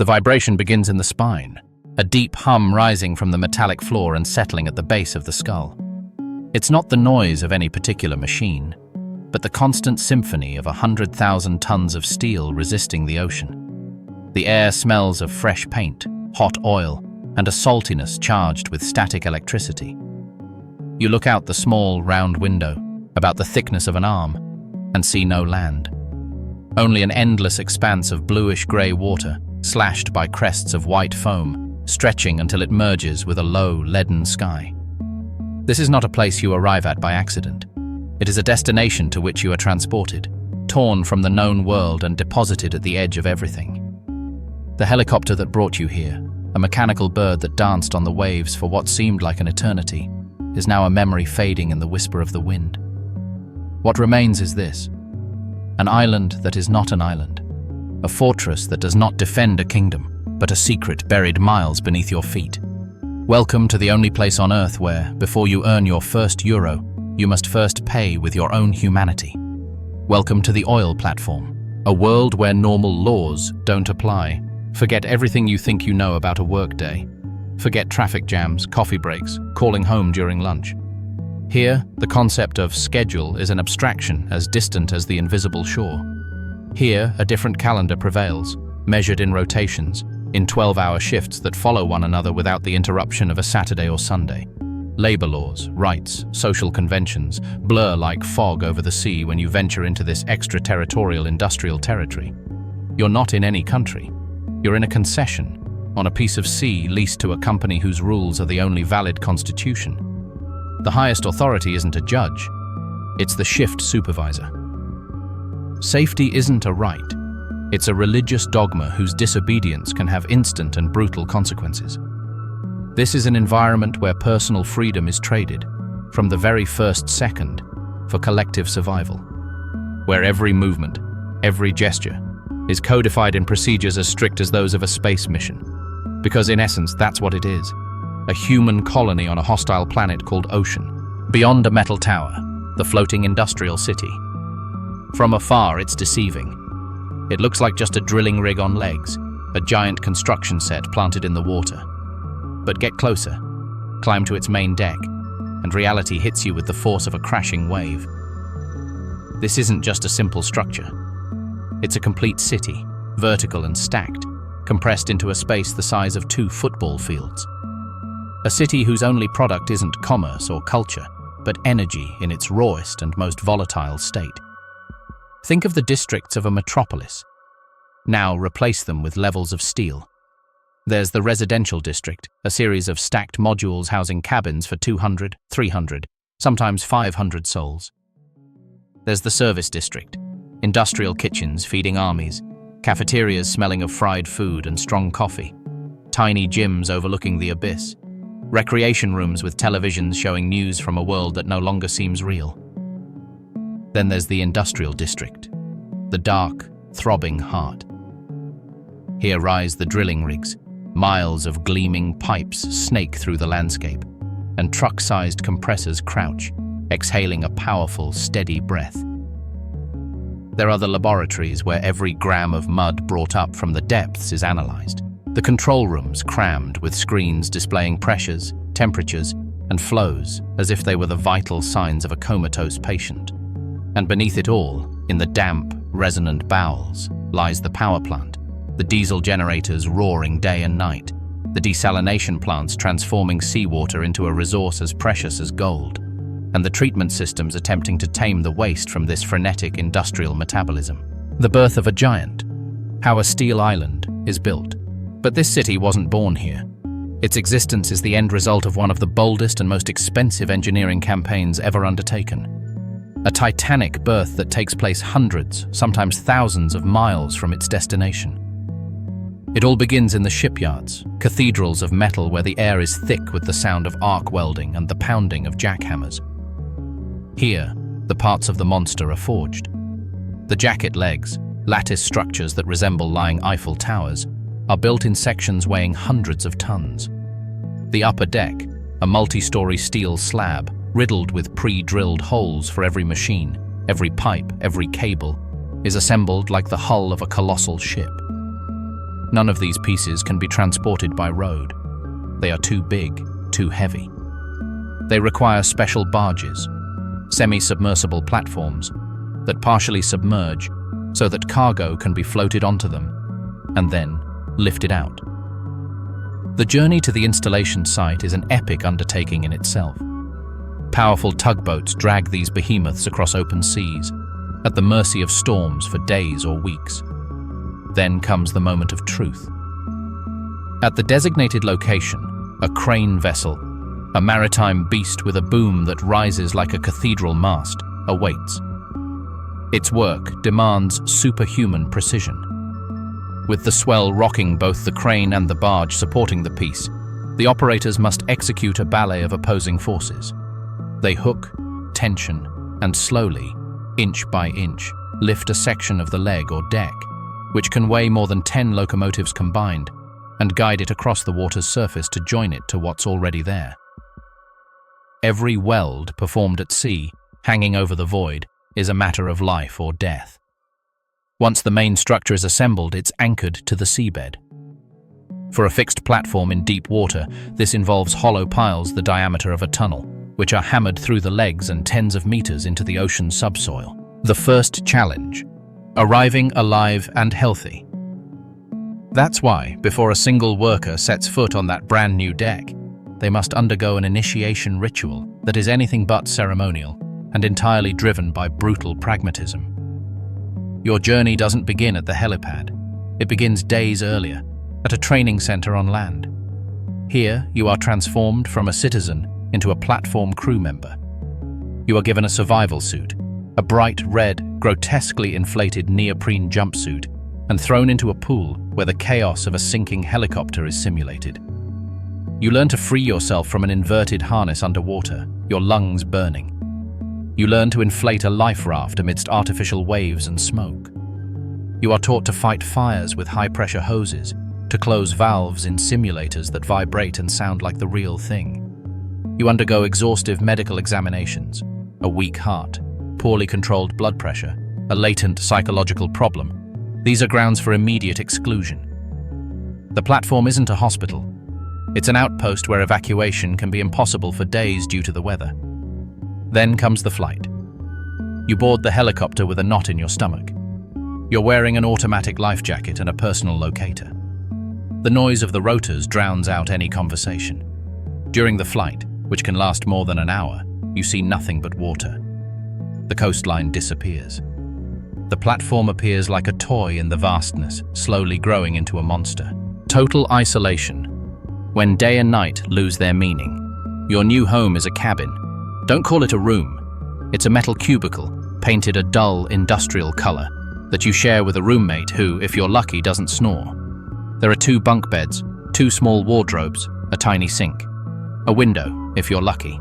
The vibration begins in the spine, a deep hum rising from the metallic floor and settling at the base of the skull. It's not the noise of any particular machine, but the constant symphony of 100,000 tons of steel resisting the ocean. The air smells of fresh paint, hot oil, and a saltiness charged with static electricity. You look out the small, round window, about the thickness of an arm, and see no land. Only an endless expanse of bluish-grey water, slashed by crests of white foam, stretching until it merges with a low, leaden sky. This is not a place you arrive at by accident. It is a destination to which you are transported, torn from the known world and deposited at the edge of everything. The helicopter that brought you here, a mechanical bird that danced on the waves for what seemed like an eternity, is now a memory fading in the whisper of the wind. What remains is this: an island that is not an island, a fortress that does not defend a kingdom, but a secret buried miles beneath your feet. Welcome to the only place on Earth where, before you earn your first euro, you must first pay with your own humanity. Welcome to the oil platform, a world where normal laws don't apply. Forget everything you think you know about a workday. Forget traffic jams, coffee breaks, calling home during lunch. Here, the concept of schedule is an abstraction as distant as the invisible shore. Here, a different calendar prevails, measured in rotations, in 12-hour shifts that follow one another without the interruption of a Saturday or Sunday. Labor laws, rights, social conventions blur like fog over the sea when you venture into this extraterritorial industrial territory. You're not in any country. You're in a concession, on a piece of sea leased to a company whose rules are the only valid constitution. The highest authority isn't a judge, it's the shift supervisor. Safety isn't a right, it's a religious dogma whose disobedience can have instant and brutal consequences. This is an environment where personal freedom is traded, from the very first second, for collective survival. Where every movement, every gesture, is codified in procedures as strict as those of a space mission. Because in essence, that's what it is. A human colony on a hostile planet called Ocean. Beyond a metal tower, the floating industrial city. From afar, it's deceiving. It looks like just a drilling rig on legs, a giant construction set planted in the water. But get closer, climb to its main deck, and reality hits you with the force of a crashing wave. This isn't just a simple structure. It's a complete city, vertical and stacked, compressed into a space the size of 2 football fields. A city whose only product isn't commerce or culture, but energy in its rawest and most volatile state. Think of the districts of a metropolis. Now replace them with levels of steel. There's the residential district, a series of stacked modules housing cabins for 200, 300, sometimes 500 souls. There's the service district, industrial kitchens feeding armies, cafeterias smelling of fried food and strong coffee, tiny gyms overlooking the abyss, recreation rooms with televisions showing news from a world that no longer seems real. Then there's the industrial district, the dark, throbbing heart. Here rise the drilling rigs. Miles of gleaming pipes snake through the landscape, and truck-sized compressors crouch, exhaling a powerful, steady breath. There are the laboratories where every gram of mud brought up from the depths is analyzed. The control rooms crammed with screens displaying pressures, temperatures, and flows as if they were the vital signs of a comatose patient. And beneath it all, in the damp, resonant bowels, lies the power plant. The diesel generators roaring day and night, the desalination plants transforming seawater into a resource as precious as gold, and the treatment systems attempting to tame the waste from this frenetic industrial metabolism. The birth of a giant, how a steel island is built. But this city wasn't born here. Its existence is the end result of one of the boldest and most expensive engineering campaigns ever undertaken. A titanic birth that takes place hundreds, sometimes thousands of miles from its destination. It all begins in the shipyards, cathedrals of metal where the air is thick with the sound of arc welding and the pounding of jackhammers. Here, the parts of the monster are forged. The jacket legs, lattice structures that resemble lying Eiffel Towers, are built in sections weighing hundreds of tons. The upper deck, a multi-story steel slab, riddled with pre-drilled holes for every machine, every pipe, every cable, is assembled like the hull of a colossal ship. None of these pieces can be transported by road. They are too big, too heavy. They require special barges, semi-submersible platforms that partially submerge so that cargo can be floated onto them and then lifted out. The journey to the installation site is an epic undertaking in itself. Powerful tugboats drag these behemoths across open seas, at the mercy of storms for days or weeks. Then comes the moment of truth. At the designated location, a crane vessel, a maritime beast with a boom that rises like a cathedral mast, awaits. Its work demands superhuman precision. With the swell rocking both the crane and the barge supporting the piece, the operators must execute a ballet of opposing forces. They hook, tension, and slowly, inch by inch, lift a section of the leg or deck, which can weigh more than 10 locomotives combined, and guide it across the water's surface to join it to what's already there. Every weld performed at sea, hanging over the void, is a matter of life or death. Once the main structure is assembled, it's anchored to the seabed. For a fixed platform in deep water, this involves hollow piles the diameter of a tunnel, which are hammered through the legs and tens of meters into the ocean's subsoil. The first challenge: arriving alive and healthy. That's why, before a single worker sets foot on that brand new deck, they must undergo an initiation ritual that is anything but ceremonial and entirely driven by brutal pragmatism. Your journey doesn't begin at the helipad. It begins days earlier, at a training center on land. Here, you are transformed from a citizen into a platform crew member. You are given a survival suit, a bright red, grotesquely inflated neoprene jumpsuit, and thrown into a pool where the chaos of a sinking helicopter is simulated. You learn to free yourself from an inverted harness underwater, your lungs burning. You learn to inflate a life raft amidst artificial waves and smoke. You are taught to fight fires with high-pressure hoses, to close valves in simulators that vibrate and sound like the real thing. You undergo exhaustive medical examinations, a weak heart, poorly controlled blood pressure, a latent psychological problem. These are grounds for immediate exclusion. The platform isn't a hospital. It's an outpost where evacuation can be impossible for days due to the weather. Then comes the flight. You board the helicopter with a knot in your stomach. You're wearing an automatic life jacket and a personal locator. The noise of the rotors drowns out any conversation. During the flight, which can last more than an hour, you see nothing but water. The coastline disappears. The platform appears like a toy in the vastness, slowly growing into a monster. Total isolation. When day and night lose their meaning. Your new home is a cabin. Don't call it a room. It's a metal cubicle, painted a dull, industrial color, that you share with a roommate who, if you're lucky, doesn't snore. There are 2 bunk beds, 2 small wardrobes, a tiny sink. A window, if you're lucky.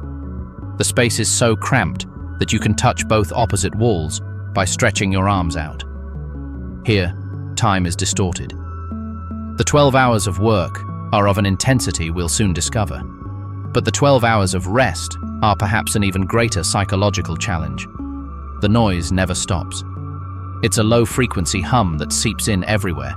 The space is so cramped that you can touch both opposite walls by stretching your arms out. Here, time is distorted. The 12 hours of work are of an intensity we'll soon discover. But the 12 hours of rest are perhaps an even greater psychological challenge. The noise never stops. It's a low-frequency hum that seeps in everywhere,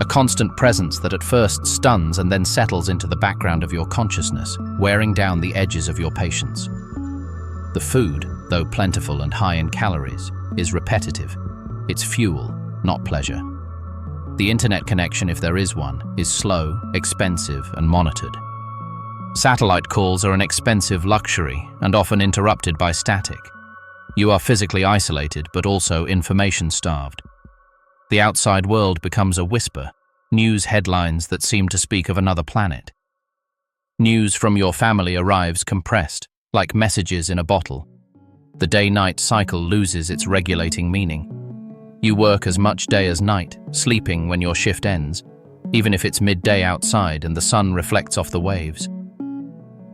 a constant presence that at first stuns and then settles into the background of your consciousness, wearing down the edges of your patience. The food, though plentiful and high in calories, is repetitive. It's fuel, not pleasure. The internet connection, if there is one, is slow, expensive, and monitored. Satellite calls are an expensive luxury and often interrupted by static. You are physically isolated but also information-starved. The outside world becomes a whisper, news headlines that seem to speak of another planet. News from your family arrives compressed, like messages in a bottle. The day-night cycle loses its regulating meaning. You work as much day as night, sleeping when your shift ends, even if it's midday outside and the sun reflects off the waves.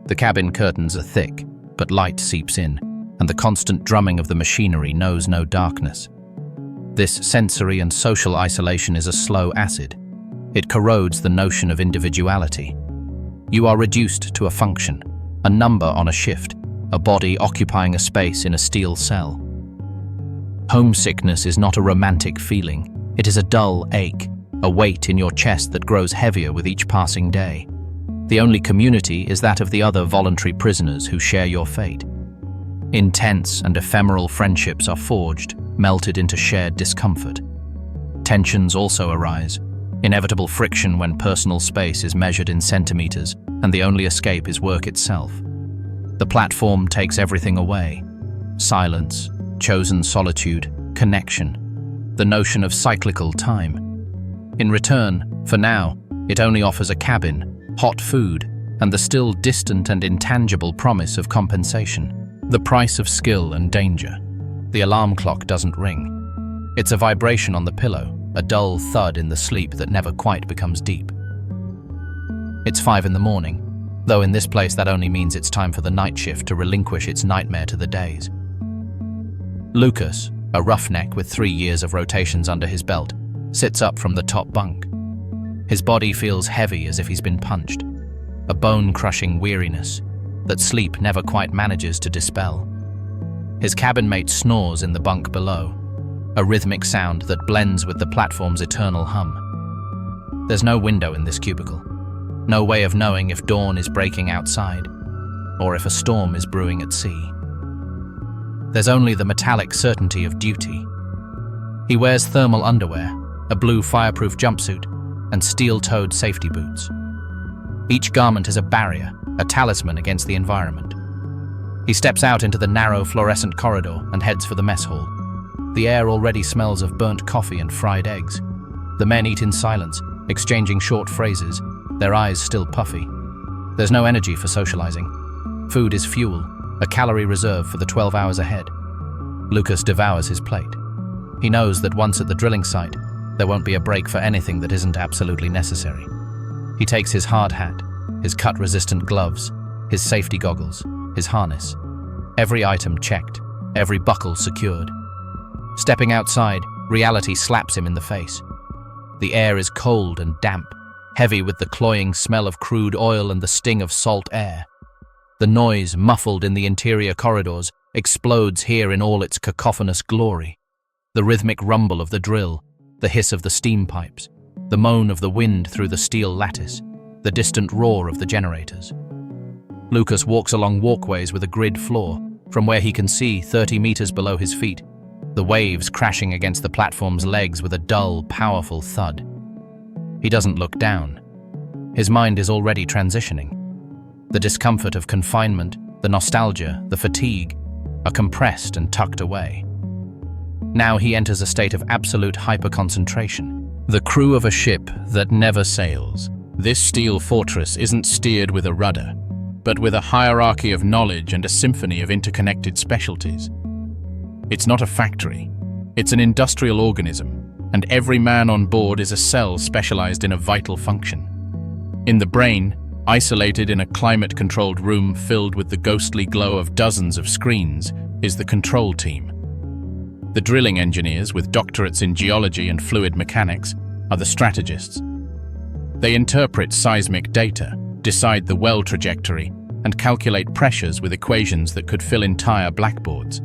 The cabin curtains are thick, but light seeps in, and the constant drumming of the machinery knows no darkness. This sensory and social isolation is a slow acid. It corrodes the notion of individuality. You are reduced to a function, a number on a shift, a body occupying a space in a steel cell. Homesickness is not a romantic feeling. It is a dull ache, a weight in your chest that grows heavier with each passing day. The only community is that of the other voluntary prisoners who share your fate. Intense and ephemeral friendships are forged, melted into shared discomfort. Tensions also arise, inevitable friction when personal space is measured in centimeters and the only escape is work itself. The platform takes everything away: silence, chosen solitude, connection, the notion of cyclical time. In return, for now, it only offers a cabin, hot food, and the still distant and intangible promise of compensation. The price of skill and danger. The alarm clock doesn't ring. It's a vibration on the pillow, a dull thud in the sleep that never quite becomes deep. It's 5 in the morning, though in this place that only means it's time for the night shift to relinquish its nightmare to the days. Lucas, a roughneck with 3 years of rotations under his belt, sits up from the top bunk. His body feels heavy as if he's been punched, a bone-crushing weariness that sleep never quite manages to dispel. His cabin mate snores in the bunk below, a rhythmic sound that blends with the platform's eternal hum. There's no window in this cubicle, no way of knowing if dawn is breaking outside, or if a storm is brewing at sea. There's only the metallic certainty of duty. He wears thermal underwear, a blue fireproof jumpsuit, and steel-toed safety boots. Each garment is a barrier, a talisman against the environment. He steps out into the narrow fluorescent corridor and heads for the mess hall. The air already smells of burnt coffee and fried eggs. The men eat in silence, exchanging short phrases, their eyes still puffy. There's no energy for socializing. Food is fuel, a calorie reserve for the 12 hours ahead. Lucas devours his plate. He knows that once at the drilling site, there won't be a break for anything that isn't absolutely necessary. He takes his hard hat, his cut-resistant gloves, his safety goggles, his harness. Every item checked, every buckle secured. Stepping outside, reality slaps him in the face. The air is cold and damp, heavy with the cloying smell of crude oil and the sting of salt air. The noise, muffled in the interior corridors, explodes here in all its cacophonous glory. The rhythmic rumble of the drill, the hiss of the steam pipes, the moan of the wind through the steel lattice, the distant roar of the generators. Lucas walks along walkways with a grid floor, from where he can see 30 meters below his feet, the waves crashing against the platform's legs with a dull, powerful thud. He doesn't look down. His mind is already transitioning. The discomfort of confinement, the nostalgia, the fatigue, are compressed and tucked away. Now he enters a state of absolute hyper-concentration. The crew of a ship that never sails. This steel fortress isn't steered with a rudder, but with a hierarchy of knowledge and a symphony of interconnected specialties. It's not a factory. It's an industrial organism, and every man on board is a cell specialized in a vital function. In the brain, isolated in a climate-controlled room filled with the ghostly glow of dozens of screens, is the control team. The drilling engineers, with doctorates in geology and fluid mechanics, are the strategists. They interpret seismic data, decide the well trajectory, and calculate pressures with equations that could fill entire blackboards.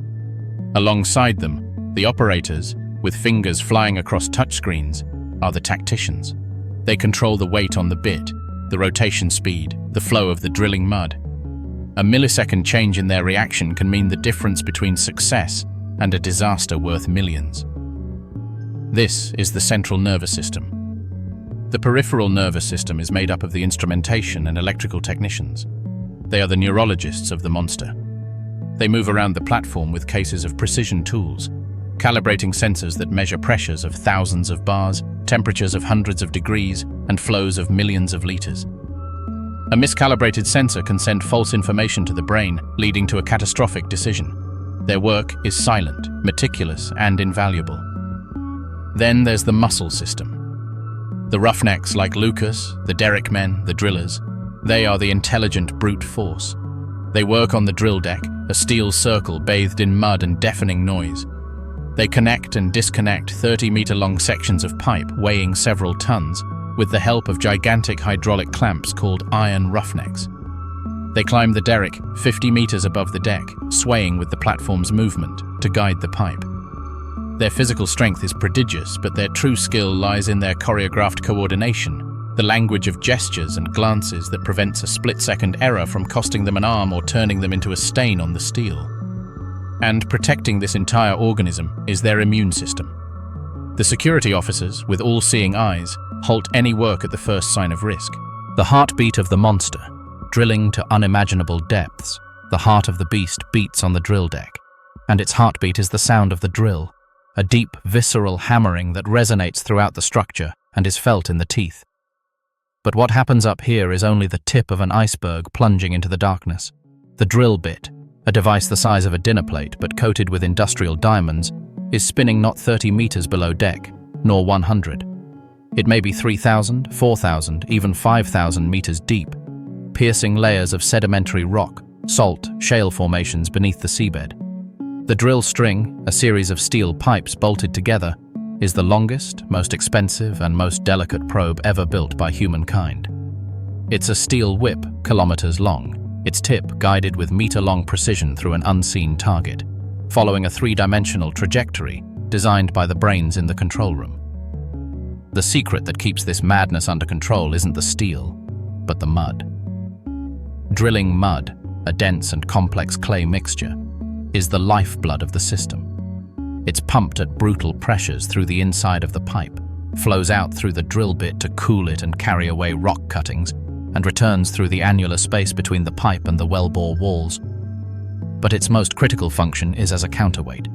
Alongside them, the operators, with fingers flying across touchscreens, are the tacticians. They control the weight on the bit, the rotation speed, the flow of the drilling mud. A millisecond change in their reaction can mean the difference between success and a disaster worth millions. This is the central nervous system. The peripheral nervous system is made up of the instrumentation and electrical technicians. They are the neurologists of the monster. They move around the platform with cases of precision tools, calibrating sensors that measure pressures of thousands of bars, temperatures of hundreds of degrees, and flows of millions of liters. A miscalibrated sensor can send false information to the brain, leading to a catastrophic decision. Their work is silent, meticulous, and invaluable. Then there's the muscle system. The roughnecks like Lucas, the derrick men, the drillers, they are the intelligent brute force. They work on the drill deck, a steel circle bathed in mud and deafening noise. They connect and disconnect 30-meter-long sections of pipe weighing several tons with the help of gigantic hydraulic clamps called iron roughnecks. They climb the derrick 50 meters above the deck, swaying with the platform's movement to guide the pipe. Their physical strength is prodigious, but their true skill lies in their choreographed coordination, the language of gestures and glances that prevents a split-second error from costing them an arm or turning them into a stain on the steel. And protecting this entire organism is their immune system. The security officers, with all-seeing eyes, halt any work at the first sign of risk. The heartbeat of the monster, drilling to unimaginable depths, the heart of the beast beats on the drill deck, and its heartbeat is the sound of the drill, a deep, visceral hammering that resonates throughout the structure and is felt in the teeth. But what happens up here is only the tip of an iceberg plunging into the darkness. The drill bit, a device the size of a dinner plate but coated with industrial diamonds, is spinning not 30 meters below deck, nor 100. It may be 3,000, 4,000, even 5,000 meters deep, piercing layers of sedimentary rock, salt, shale formations beneath the seabed. The drill string, a series of steel pipes bolted together, is the longest, most expensive, and most delicate probe ever built by humankind. It's a steel whip, kilometers long, its tip guided with meter-long precision through an unseen target, following a three-dimensional trajectory designed by the brains in the control room. The secret that keeps this madness under control isn't the steel, but the mud. Drilling mud, a dense and complex clay mixture, is the lifeblood of the system. It's pumped at brutal pressures through the inside of the pipe, flows out through the drill bit to cool it and carry away rock cuttings, and returns through the annular space between the pipe and the wellbore walls. But its most critical function is as a counterweight.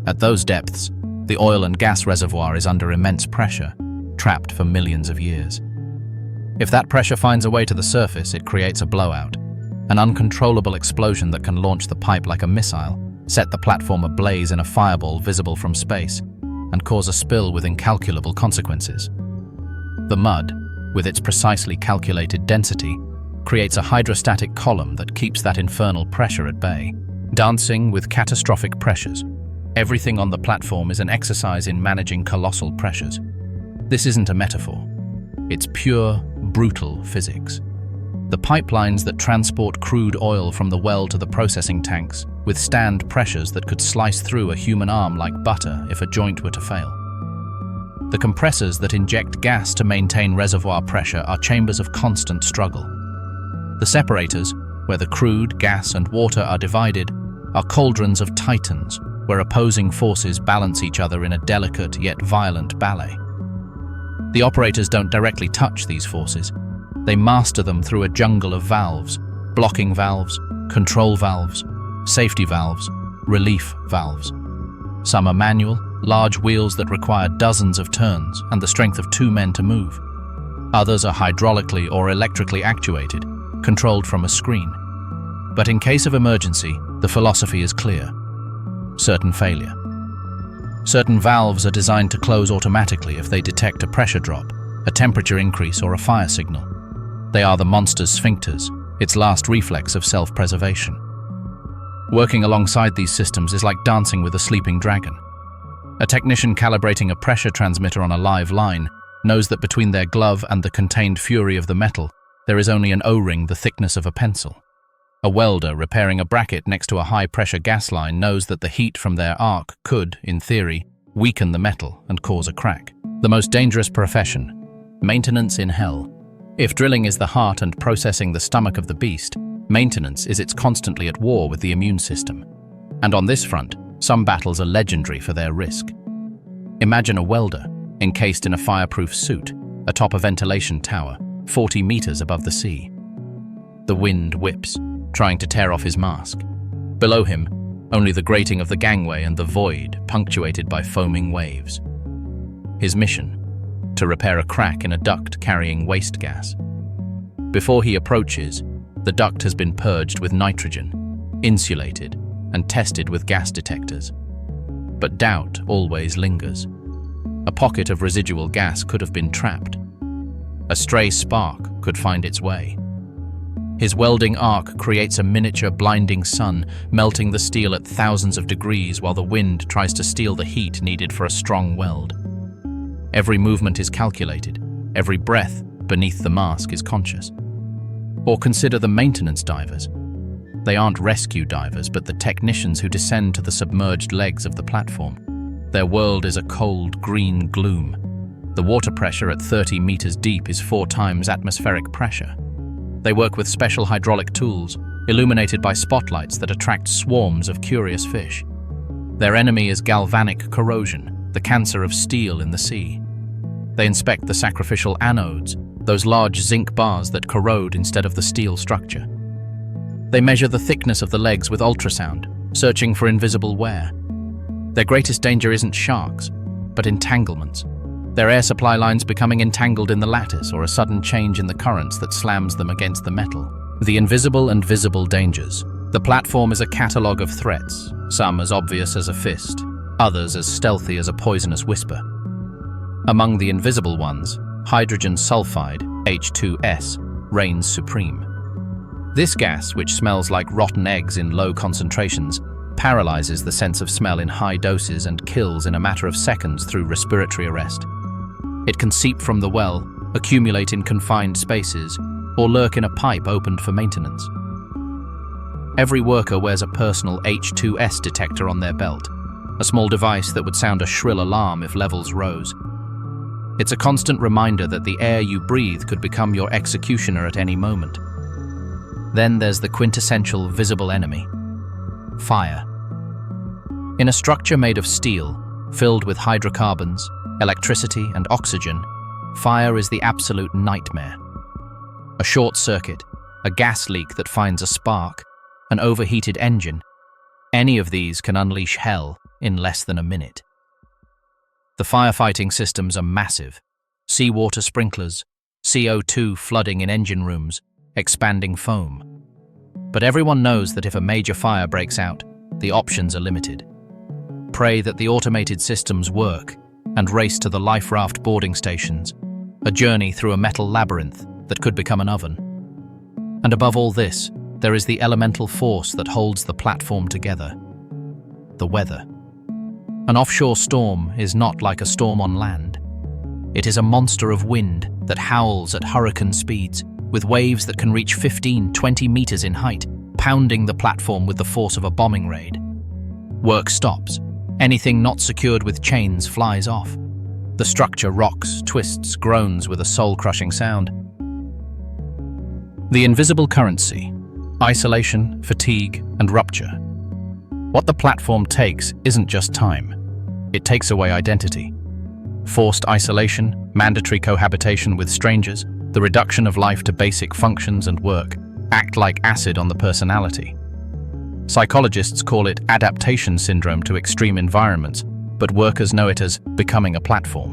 At those depths, the oil and gas reservoir is under immense pressure, trapped for millions of years. If that pressure finds a way to the surface, it creates a blowout, an uncontrollable explosion that can launch the pipe like a missile, set the platform ablaze in a fireball visible from space, and cause a spill with incalculable consequences. The mud, with its precisely calculated density, creates a hydrostatic column that keeps that infernal pressure at bay. Dancing with catastrophic pressures, everything on the platform is an exercise in managing colossal pressures. This isn't a metaphor. It's pure, brutal physics. The pipelines that transport crude oil from the well to the processing tanks withstand pressures that could slice through a human arm like butter if a joint were to fail. The compressors that inject gas to maintain reservoir pressure are chambers of constant struggle. The separators, where the crude, gas, and water are divided, are cauldrons of titans, where opposing forces balance each other in a delicate yet violent ballet. The operators don't directly touch these forces. They master them through a jungle of valves, blocking valves, control valves, safety valves, relief valves. Some are manual, large wheels that require dozens of turns and the strength of 2 men to move. Others are hydraulically or electrically actuated, controlled from a screen. But in case of emergency, the philosophy is clear. Certain failure. Certain valves are designed to close automatically if they detect a pressure drop, a temperature increase, or a fire signal. They are the monster's sphincters, its last reflex of self-preservation. Working alongside these systems is like dancing with a sleeping dragon. A technician calibrating a pressure transmitter on a live line knows that between their glove and the contained fury of the metal, there is only an O-ring the thickness of a pencil. A welder repairing a bracket next to a high-pressure gas line knows that the heat from their arc could, in theory, weaken the metal and cause a crack. The most dangerous profession, maintenance in hell. If drilling is the heart and processing the stomach of the beast, maintenance is it's constantly at war with the immune system. And on this front, some battles are legendary for their risk. Imagine a welder, encased in a fireproof suit, atop a ventilation tower, 40 meters above the sea. The wind whips, trying to tear off his mask. Below him, only the grating of the gangway and the void punctuated by foaming waves. His mission: to repair a crack in a duct carrying waste gas. Before he approaches, the duct has been purged with nitrogen, insulated, and tested with gas detectors. But doubt always lingers. A pocket of residual gas could have been trapped. A stray spark could find its way. His welding arc creates a miniature blinding sun, melting the steel at thousands of degrees while the wind tries to steal the heat needed for a strong weld. Every movement is calculated, every breath beneath the mask is conscious. Or consider the maintenance divers. They aren't rescue divers, but the technicians who descend to the submerged legs of the platform. Their world is a cold, green gloom. The water pressure at 30 meters deep is 4 times atmospheric pressure. They work with special hydraulic tools, illuminated by spotlights that attract swarms of curious fish. Their enemy is galvanic corrosion, the cancer of steel in the sea. They inspect the sacrificial anodes, those large zinc bars that corrode instead of the steel structure. They measure the thickness of the legs with ultrasound, searching for invisible wear. Their greatest danger isn't sharks, but entanglements. Their air supply lines becoming entangled in the lattice, or a sudden change in the currents that slams them against the metal. The invisible and visible dangers. The platform is a catalogue of threats, some as obvious as a fist, others as stealthy as a poisonous whisper. Among the invisible ones, hydrogen sulfide, H2S, reigns supreme. This gas, which smells like rotten eggs in low concentrations, paralyzes the sense of smell in high doses and kills in a matter of seconds through respiratory arrest. It can seep from the well, accumulate in confined spaces, or lurk in a pipe opened for maintenance. Every worker wears a personal H2S detector on their belt, a small device that would sound a shrill alarm if levels rose. It's a constant reminder that the air you breathe could become your executioner at any moment. Then there's the quintessential visible enemy: fire. In a structure made of steel, filled with hydrocarbons, electricity, and oxygen, fire is the absolute nightmare. A short circuit, a gas leak that finds a spark, an overheated engine, any of these can unleash hell in less than a minute. The firefighting systems are massive: seawater sprinklers, CO2 flooding in engine rooms, expanding foam. But everyone knows that if a major fire breaks out, the options are limited. Pray that the automated systems work and race to the life raft boarding stations, a journey through a metal labyrinth that could become an oven. And above all this, there is the elemental force that holds the platform together: the weather. An offshore storm is not like a storm on land. It is a monster of wind that howls at hurricane speeds, with waves that can reach 15-20 meters in height, pounding the platform with the force of a bombing raid. Work stops. Anything not secured with chains flies off. The structure rocks, twists, groans with a soul-crushing sound. The invisible currency: isolation, fatigue, and rupture. What the platform takes isn't just time. It takes away identity. Forced isolation, mandatory cohabitation with strangers, the reduction of life to basic functions and work act like acid on the personality. Psychologists call it adaptation syndrome to extreme environments, but workers know it as becoming a platform.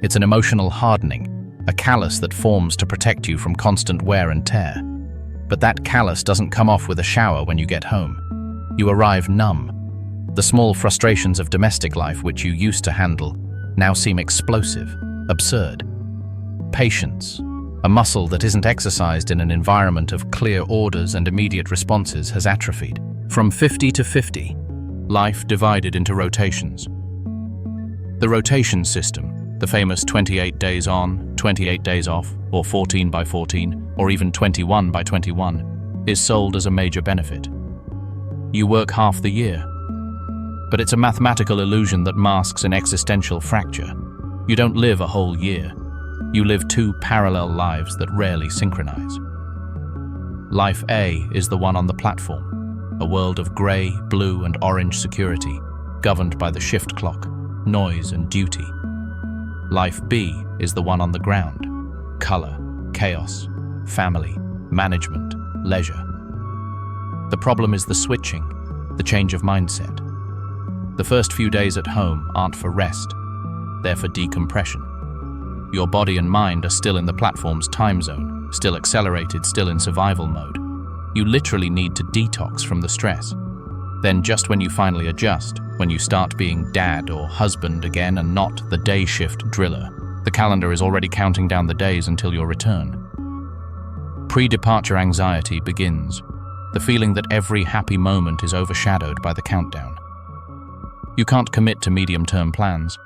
It's an emotional hardening, a callus that forms to protect you from constant wear and tear. But that callus doesn't come off with a shower when you get home. You arrive numb. The small frustrations of domestic life which you used to handle now seem explosive, absurd. Patience, a muscle that isn't exercised in an environment of clear orders and immediate responses, has atrophied. From 50 to 50, life divided into rotations. The rotation system, the famous 28 days on, 28 days off, or 14 by 14, or even 21 by 21, is sold as a major benefit. You work half the year, but it's a mathematical illusion that masks an existential fracture. You don't live a whole year. You live 2 parallel lives that rarely synchronize. Life A is the one on the platform, a world of grey, blue, and orange security, governed by the shift clock, noise, and duty. Life B is the one on the ground: color, chaos, family, management, leisure. The problem is the switching, the change of mindset. The first few days at home aren't for rest, they're for decompression. Your body and mind are still in the platform's time zone, still accelerated, still in survival mode. You literally need to detox from the stress. Then just when you finally adjust, when you start being dad or husband again and not the day shift driller, the calendar is already counting down the days until your return. Pre-departure anxiety begins, the feeling that every happy moment is overshadowed by the countdown. You can't commit to medium-term plans.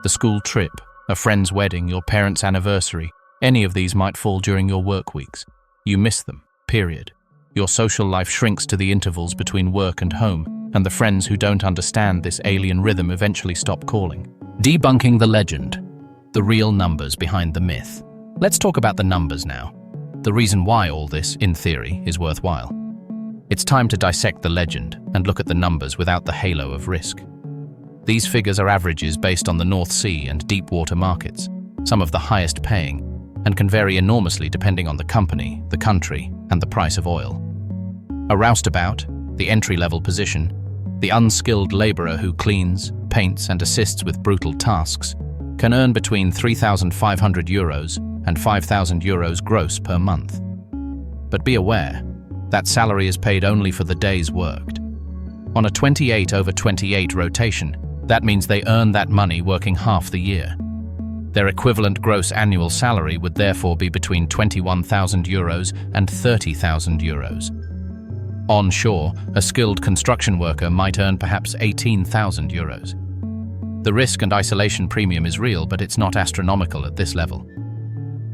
The school trip, a friend's wedding, your parents' anniversary, any of these might fall during your work weeks. You miss them, period. Your social life shrinks to the intervals between work and home, and the friends who don't understand this alien rhythm eventually stop calling. Debunking the legend, the real numbers behind the myth. Let's talk about the numbers now. The reason why all this, in theory, is worthwhile. It's time to dissect the legend and look at the numbers without the halo of risk. These figures are averages based on the North Sea and deep water markets, some of the highest paying, and can vary enormously depending on the company, the country, and the price of oil. A roustabout, the entry-level position, the unskilled laborer who cleans, paints, and assists with brutal tasks, can earn between €3,500 and €5,000 gross per month. But be aware, that salary is paid only for the days worked. On a 28/28 rotation, that means they earn that money working half the year. Their equivalent gross annual salary would therefore be between €21,000 and €30,000. Onshore, a skilled construction worker might earn perhaps €18,000. The risk and isolation premium is real, but it's not astronomical at this level.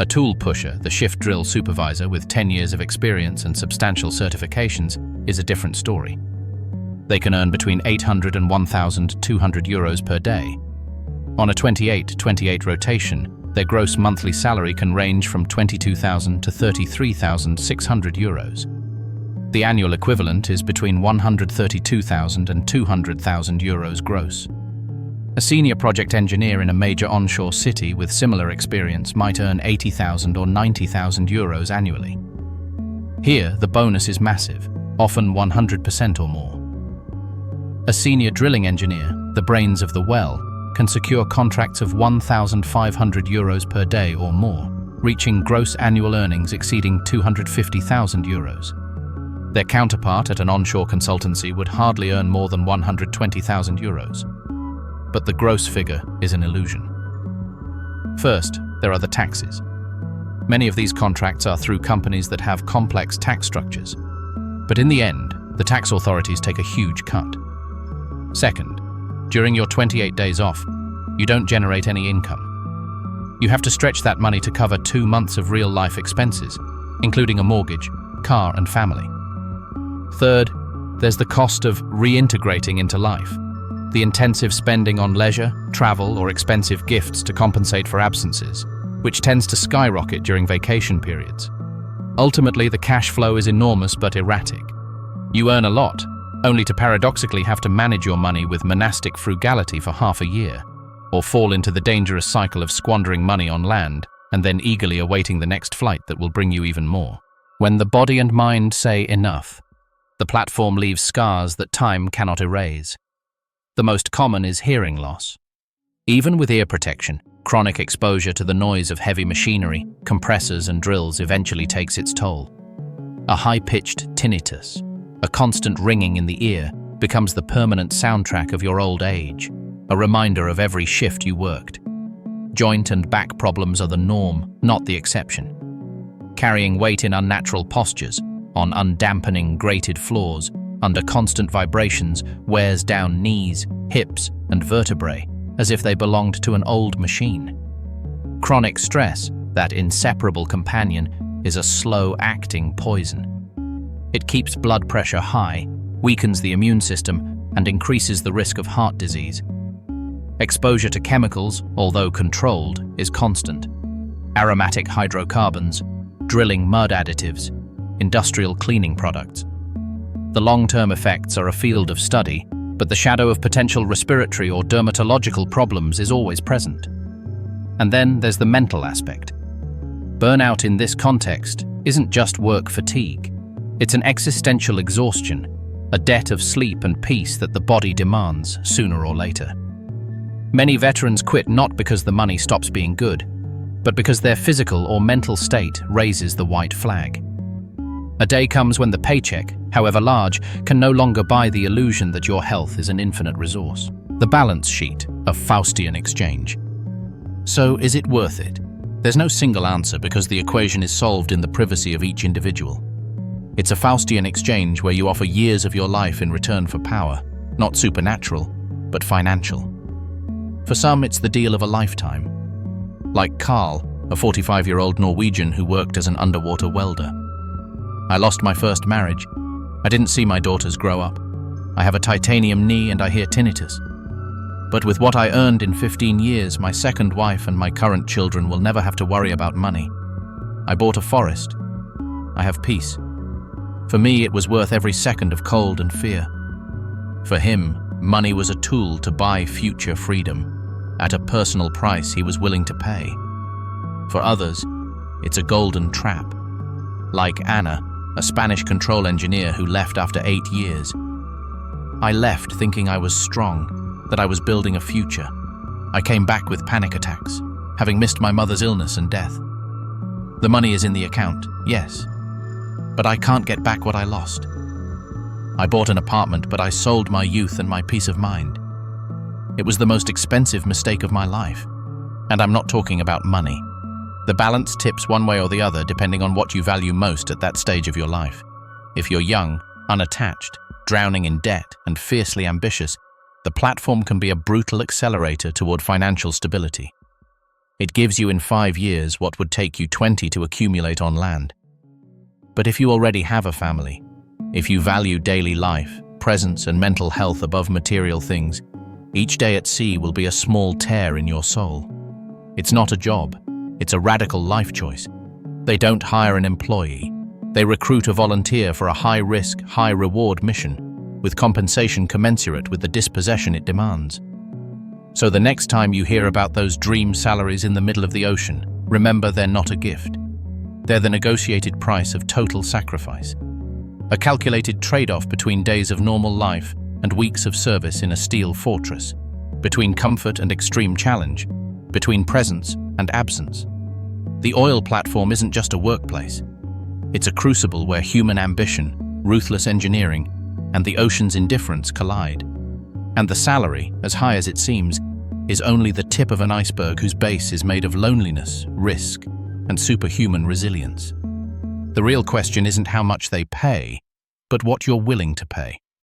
A tool pusher, the shift drill supervisor with 10 years of experience and substantial certifications, is a different story. They can earn between €800 and €1,200 per day. On a 28/28 rotation, their gross monthly salary can range from €22,000 to €33,600. The annual equivalent is between €132,000 and €200,000 gross. A senior project engineer in a major onshore city with similar experience might earn €80,000 or €90,000 annually. Here, the bonus is massive, often 100% or more. A senior drilling engineer, the brains of the well, can secure contracts of €1,500 per day or more, reaching gross annual earnings exceeding €250,000. Their counterpart at an onshore consultancy would hardly earn more than €120,000. But the gross figure is an illusion. First, there are the taxes. Many of these contracts are through companies that have complex tax structures. But in the end, the tax authorities take a huge cut. Second, during your 28 days off, you don't generate any income. You have to stretch that money to cover 2 months of real-life expenses, including a mortgage, car, and family. Third, there's the cost of reintegrating into life. The intensive spending on leisure, travel, or expensive gifts to compensate for absences, which tends to skyrocket during vacation periods. Ultimately, the cash flow is enormous but erratic. You earn a lot, only to paradoxically have to manage your money with monastic frugality for half a year, or fall into the dangerous cycle of squandering money on land and then eagerly awaiting the next flight that will bring you even more. When the body and mind say enough, the platform leaves scars that time cannot erase. The most common is hearing loss. Even with ear protection, chronic exposure to the noise of heavy machinery, compressors and drills eventually takes its toll. A high-pitched tinnitus, a constant ringing in the ear, becomes the permanent soundtrack of your old age, a reminder of every shift you worked. Joint and back problems are the norm, not the exception. Carrying weight in unnatural postures, on undampening grated floors, under constant vibrations, wears down knees, hips, and vertebrae, as if they belonged to an old machine. Chronic stress, that inseparable companion, is a slow-acting poison. It keeps blood pressure high, weakens the immune system, and increases the risk of heart disease. Exposure to chemicals, although controlled, is constant. Aromatic hydrocarbons, drilling mud additives, industrial cleaning products. The long-term effects are a field of study, but the shadow of potential respiratory or dermatological problems is always present. And then there's the mental aspect. Burnout in this context isn't just work fatigue. It's an existential exhaustion, a debt of sleep and peace that the body demands sooner or later. Many veterans quit not because the money stops being good, but because their physical or mental state raises the white flag. A day comes when the paycheck, however large, can no longer buy the illusion that your health is an infinite resource. The balance sheet of Faustian exchange. So, is it worth it? There's no single answer because the equation is solved in the privacy of each individual. It's a Faustian exchange where you offer years of your life in return for power, not supernatural, but financial. For some, it's the deal of a lifetime. Like Carl, a 45-year-old Norwegian who worked as an underwater welder. I lost my first marriage. I didn't see my daughters grow up. I have a titanium knee and I hear tinnitus. But with what I earned in 15 years, my second wife and my current children will never have to worry about money. I bought a forest. I have peace. For me, it was worth every second of cold and fear. For him, money was a tool to buy future freedom at a personal price he was willing to pay. For others, it's a golden trap. Like Anna, a Spanish control engineer who left after 8 years. I left thinking I was strong, that I was building a future. I came back with panic attacks, having missed my mother's illness and death. The money is in the account, yes, but I can't get back what I lost. I bought an apartment, but I sold my youth and my peace of mind. It was the most expensive mistake of my life. And I'm not talking about money. The balance tips one way or the other depending on what you value most at that stage of your life. If you're young, unattached, drowning in debt, and fiercely ambitious, the platform can be a brutal accelerator toward financial stability. It gives you in 5 years what would take you 20 to accumulate on land. But if you already have a family, if you value daily life, presence, and mental health above material things, each day at sea will be a small tear in your soul. It's not a job. It's a radical life choice. They don't hire an employee. They recruit a volunteer for a high-risk, high-reward mission, with compensation commensurate with the dispossession it demands. So the next time you hear about those dream salaries in the middle of the ocean, remember they're not a gift. They're the negotiated price of total sacrifice. A calculated trade-off between days of normal life and weeks of service in a steel fortress, between comfort and extreme challenge, between presence and absence. The oil platform isn't just a workplace. It's a crucible where human ambition, ruthless engineering, and the ocean's indifference collide. And the salary, as high as it seems, is only the tip of an iceberg whose base is made of loneliness, risk, and superhuman resilience. The real question isn't how much they pay, but what you're willing to pay.